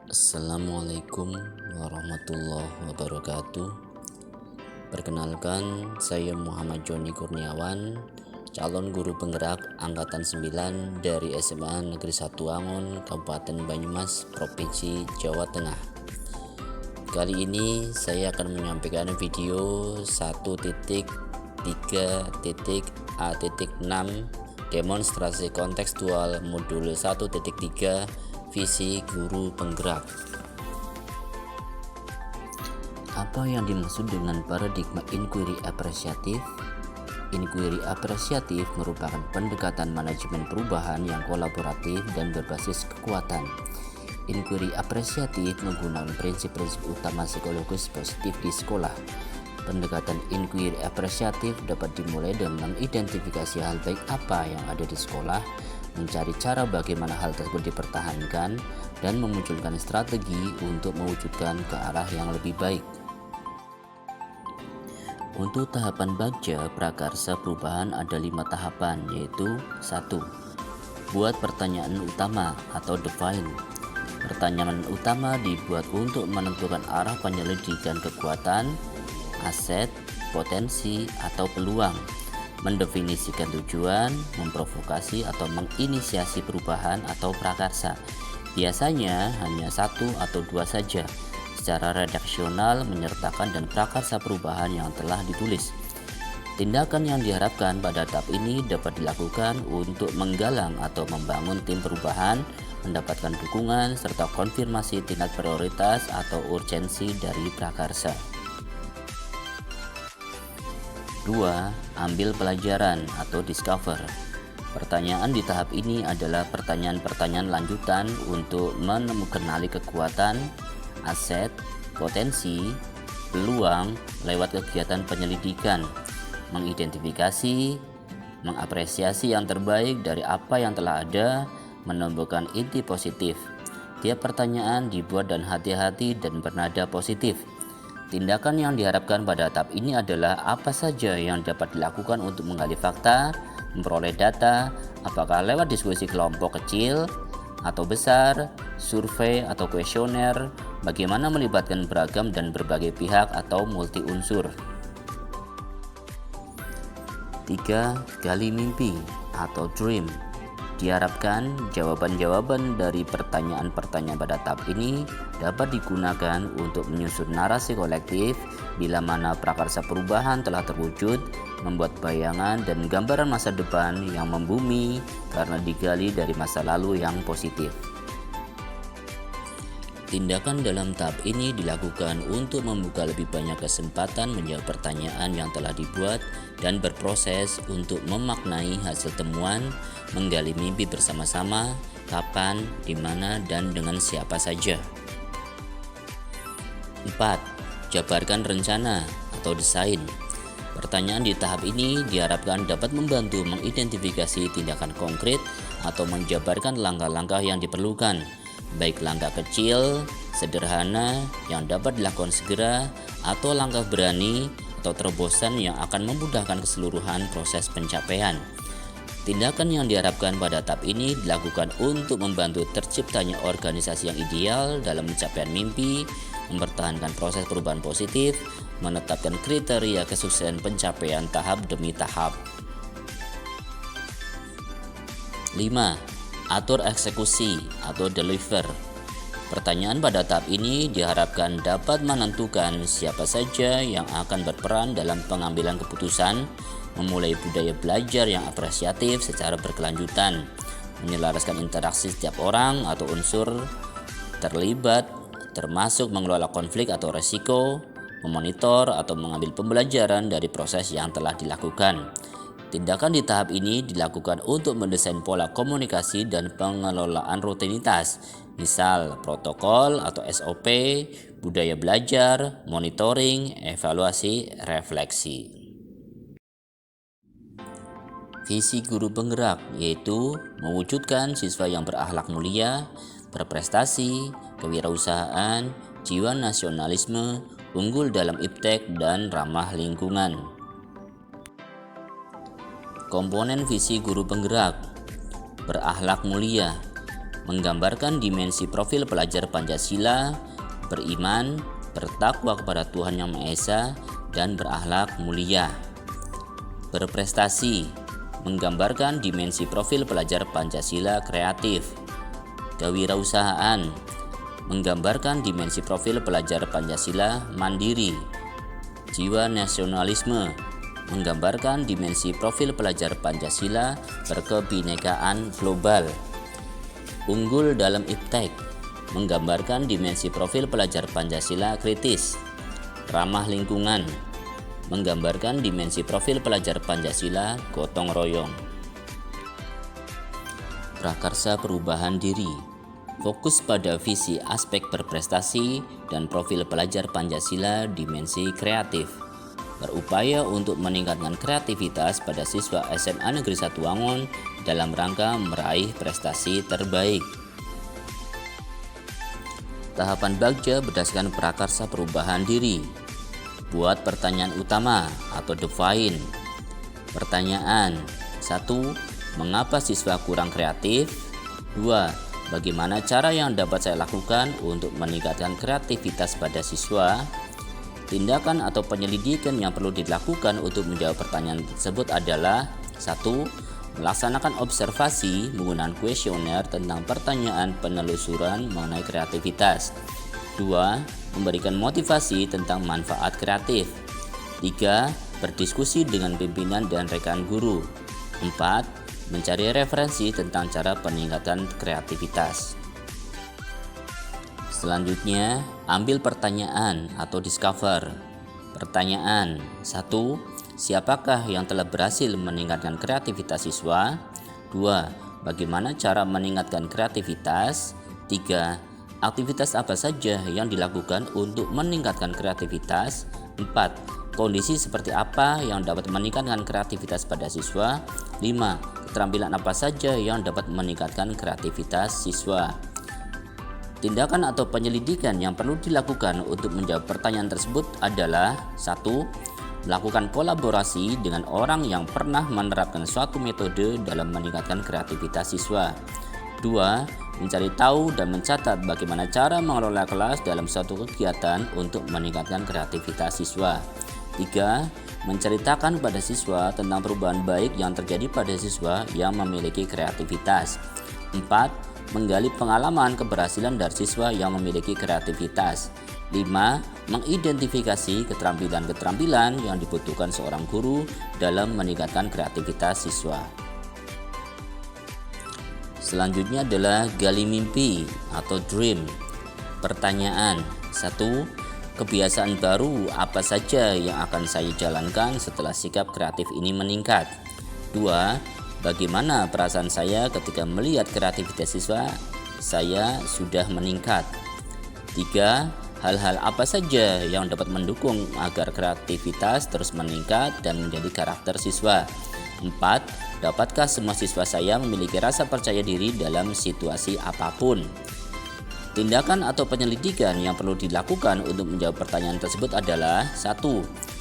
Assalamualaikum warahmatullahi wabarakatuh. Perkenalkan, saya Muhammad Joni Kurniawan, calon guru penggerak Angkatan 9 dari SMA Negeri 1 Angon, Kabupaten Banyumas, Provinsi Jawa Tengah. Kali ini saya akan menyampaikan video 1.3.A.6 demonstrasi kontekstual modul 1.3 visi guru penggerak. Apa yang dimaksud dengan paradigma inquiry apresiatif? Inquiry apresiatif merupakan pendekatan manajemen perubahan yang kolaboratif dan berbasis kekuatan. Inquiry apresiatif menggunakan prinsip-prinsip utama psikologis positif di sekolah. Pendekatan inquiry apresiatif dapat dimulai dengan mengidentifikasi hal baik apa yang ada di sekolah, mencari cara bagaimana hal tersebut dipertahankan, dan memunculkan strategi untuk mewujudkan ke arah yang lebih baik. Untuk tahapan bagja prakarsa perubahan ada 5 tahapan, yaitu 1. Buat pertanyaan utama atau define. Pertanyaan utama dibuat untuk menentukan arah penyelidikan kekuatan, aset, potensi, atau peluang, mendefinisikan tujuan, memprovokasi atau menginisiasi perubahan atau prakarsa. Biasanya hanya 1 atau 2 saja. Secara redaksional menyertakan dan prakarsa perubahan yang telah ditulis. Tindakan yang diharapkan pada tahap ini dapat dilakukan untuk menggalang atau membangun tim perubahan, mendapatkan dukungan, serta konfirmasi tingkat prioritas atau urgensi dari prakarsa. 2. Ambil pelajaran atau discover. Pertanyaan di tahap ini adalah pertanyaan-pertanyaan lanjutan untuk mengenali kekuatan, aset, potensi, peluang lewat kegiatan penyelidikan, mengidentifikasi, mengapresiasi yang terbaik dari apa yang telah ada, menemukan inti positif. Tiap pertanyaan dibuat dan hati-hati dan bernada positif. Tindakan yang diharapkan pada tahap ini adalah apa saja yang dapat dilakukan untuk menggali fakta, memperoleh data, apakah lewat diskusi kelompok kecil atau besar, survei atau kuesioner, bagaimana melibatkan beragam dan berbagai pihak atau multi unsur. 3. Gali mimpi atau dream. Diharapkan jawaban-jawaban dari pertanyaan-pertanyaan pada tahap ini dapat digunakan untuk menyusun narasi kolektif bila mana prakarsa perubahan telah terwujud, membuat bayangan dan gambaran masa depan yang membumi karena digali dari masa lalu yang positif. Tindakan dalam tahap ini dilakukan untuk membuka lebih banyak kesempatan menjawab pertanyaan yang telah dibuat dan berproses untuk memaknai hasil temuan, menggali mimpi bersama-sama, kapan, di mana, dan dengan siapa saja. 4. Jabarkan rencana atau desain. Pertanyaan di tahap ini diharapkan dapat membantu mengidentifikasi tindakan konkret atau menjabarkan langkah-langkah yang diperlukan, baik langkah kecil, sederhana yang dapat dilakukan segera, atau langkah berani atau terobosan yang akan memudahkan keseluruhan proses pencapaian. Tindakan yang diharapkan pada tahap ini dilakukan untuk membantu terciptanya organisasi yang ideal dalam pencapaian mimpi, mempertahankan proses perubahan positif, menetapkan kriteria kesuksesan pencapaian tahap demi tahap. 5. Atur eksekusi atau deliver. Pertanyaan pada tahap ini diharapkan dapat menentukan siapa saja yang akan berperan dalam pengambilan keputusan, memulai budaya belajar yang apresiatif secara berkelanjutan, menyelaraskan interaksi setiap orang atau unsur terlibat, termasuk mengelola konflik atau resiko, memonitor atau mengambil pembelajaran dari proses yang telah dilakukan. Tindakan di tahap ini dilakukan untuk mendesain pola komunikasi dan pengelolaan rutinitas, misal protokol atau SOP, budaya belajar, monitoring, evaluasi, refleksi. Visi guru penggerak yaitu mewujudkan siswa yang berakhlak mulia, berprestasi, kewirausahaan, jiwa nasionalisme, unggul dalam iptek, dan ramah lingkungan. Komponen visi guru penggerak: berakhlak mulia, menggambarkan dimensi profil pelajar Pancasila, beriman, bertakwa kepada Tuhan Yang Maha Esa, dan berakhlak mulia. Berprestasi, menggambarkan dimensi profil pelajar Pancasila kreatif. Kewirausahaan, menggambarkan dimensi profil pelajar Pancasila mandiri. Jiwa nasionalisme, menggambarkan dimensi profil pelajar Pancasila berkebinekaan global. Unggul dalam iptek, menggambarkan dimensi profil pelajar Pancasila kritis. Ramah lingkungan, menggambarkan dimensi profil pelajar Pancasila gotong royong. Prakarsa perubahan diri, fokus pada visi aspek berprestasi dan profil pelajar Pancasila dimensi kreatif. Berupaya untuk meningkatkan kreativitas pada siswa SMA Negeri 1 Wangon dalam rangka meraih prestasi terbaik. Tahapan Bagja berdasarkan prakarsa perubahan diri. Buat pertanyaan utama atau define. Pertanyaan 1. Mengapa siswa kurang kreatif? 2. Bagaimana cara yang dapat saya lakukan untuk meningkatkan kreativitas pada siswa? Tindakan atau penyelidikan yang perlu dilakukan untuk menjawab pertanyaan tersebut adalah 1. Melaksanakan observasi menggunakan kuesioner tentang pertanyaan penelusuran mengenai kreativitas. 2. Memberikan motivasi tentang manfaat kreatif. 3. Berdiskusi dengan pimpinan dan rekan guru. 4. Mencari referensi tentang cara peningkatan kreativitas. Selanjutnya, ambil pertanyaan atau discover. Pertanyaan 1. Siapakah yang telah berhasil meningkatkan kreativitas siswa? 2. Bagaimana cara meningkatkan kreativitas? 3. Aktivitas apa saja yang dilakukan untuk meningkatkan kreativitas? 4. Kondisi seperti apa yang dapat meningkatkan kreativitas pada siswa? 5. Keterampilan apa saja yang dapat meningkatkan kreativitas siswa? Tindakan atau penyelidikan yang perlu dilakukan untuk menjawab pertanyaan tersebut adalah 1. Melakukan kolaborasi dengan orang yang pernah menerapkan suatu metode dalam meningkatkan kreativitas siswa. 2. Mencari tahu dan mencatat bagaimana cara mengelola kelas dalam suatu kegiatan untuk meningkatkan kreativitas siswa. 3. Menceritakan pada siswa tentang perubahan baik yang terjadi pada siswa yang memiliki kreativitas. 4. Menggali pengalaman keberhasilan dari siswa yang memiliki kreativitas. 5. Mengidentifikasi keterampilan-keterampilan yang dibutuhkan seorang guru dalam meningkatkan kreativitas siswa. Selanjutnya adalah gali mimpi atau dream. Pertanyaan 1. Kebiasaan baru apa saja yang akan saya jalankan setelah sikap kreatif ini meningkat? 2. Bagaimana perasaan saya ketika melihat kreativitas siswa saya sudah meningkat? 3. Hal-hal apa saja yang dapat mendukung agar kreativitas terus meningkat dan menjadi karakter siswa? 4. Dapatkah semua siswa saya memiliki rasa percaya diri dalam situasi apapun? Tindakan atau penyelidikan yang perlu dilakukan untuk menjawab pertanyaan tersebut adalah 1.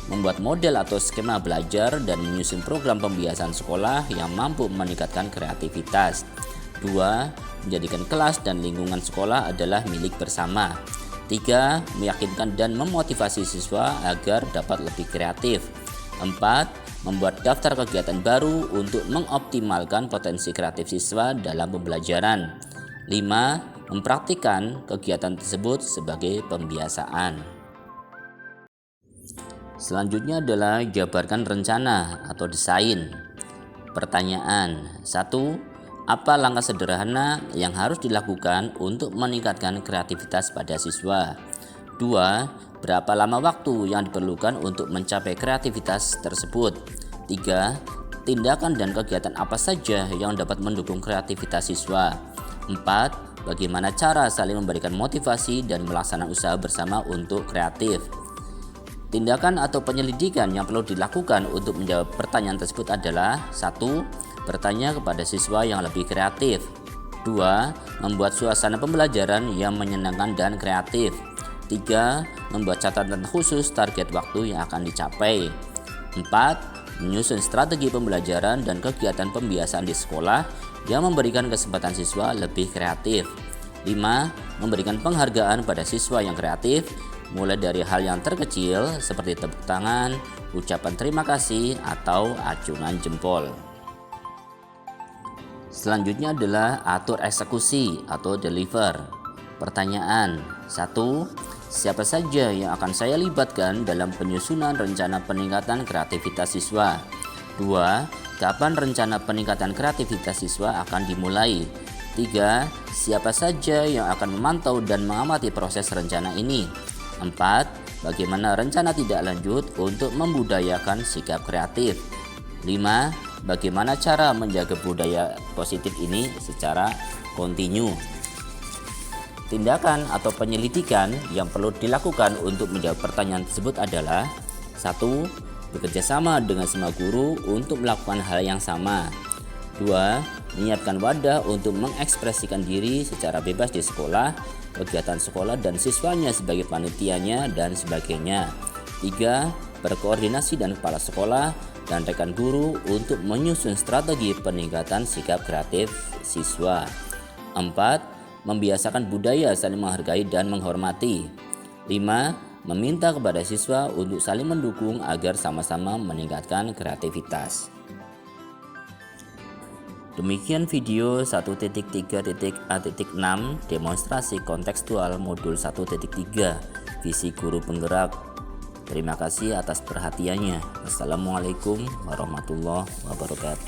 Membuat model atau skema belajar dan menyusun program pembiasan sekolah yang mampu meningkatkan kreativitas. 2. Menjadikan kelas dan lingkungan sekolah adalah milik bersama. 3. Meyakinkan dan memotivasi siswa agar dapat lebih kreatif. 4. Membuat daftar kegiatan baru untuk mengoptimalkan potensi kreatif siswa dalam pembelajaran. 5. Mempraktikkan kegiatan tersebut sebagai pembiasaan. Selanjutnya adalah jabarkan rencana atau desain. Pertanyaan 1. Apa langkah sederhana yang harus dilakukan untuk meningkatkan kreativitas pada siswa? 2. Berapa lama waktu yang diperlukan untuk mencapai kreativitas tersebut? 3. Tindakan dan kegiatan apa saja yang dapat mendukung kreativitas siswa? 4. Bagaimana cara saling memberikan motivasi dan melaksanakan usaha bersama untuk kreatif? Tindakan atau penyelidikan yang perlu dilakukan untuk menjawab pertanyaan tersebut adalah 1. Bertanya kepada siswa yang lebih kreatif. 2. Membuat suasana pembelajaran yang menyenangkan dan kreatif. 3. Membuat catatan khusus target waktu yang akan dicapai. 4. Menyusun strategi pembelajaran dan kegiatan pembiasaan di sekolah yang memberikan kesempatan siswa lebih kreatif. 5. Memberikan penghargaan pada siswa yang kreatif, mulai dari hal yang terkecil seperti tepuk tangan, ucapan terima kasih, atau acungan jempol. Selanjutnya adalah atur eksekusi atau deliver. Pertanyaan 1. Siapa saja yang akan saya libatkan dalam penyusunan rencana peningkatan kreativitas siswa? 2. Kapan rencana peningkatan kreativitas siswa akan dimulai? 3. Siapa saja yang akan memantau dan mengamati proses rencana ini? 4. Bagaimana rencana tidak lanjut untuk membudayakan sikap kreatif? 5. Bagaimana cara menjaga budaya positif ini secara kontinu? Tindakan atau penyelidikan yang perlu dilakukan untuk menjawab pertanyaan tersebut adalah 1. Bekerja sama dengan semua guru untuk melakukan hal yang sama. 2. Menyiapkan wadah untuk mengekspresikan diri secara bebas di sekolah, kegiatan sekolah dan siswanya sebagai panitianya dan sebagainya. 3. Berkoordinasi dengan kepala sekolah dan rekan guru untuk menyusun strategi peningkatan sikap kreatif siswa. 4. Membiasakan budaya saling menghargai dan menghormati. 5. Meminta kepada siswa untuk saling mendukung agar sama-sama meningkatkan kreativitas. Demikian video 1.3.a.6 demonstrasi kontekstual modul 1.3 visi guru penggerak. Terima kasih atas perhatiannya. Wassalamualaikum warahmatullahi wabarakatuh.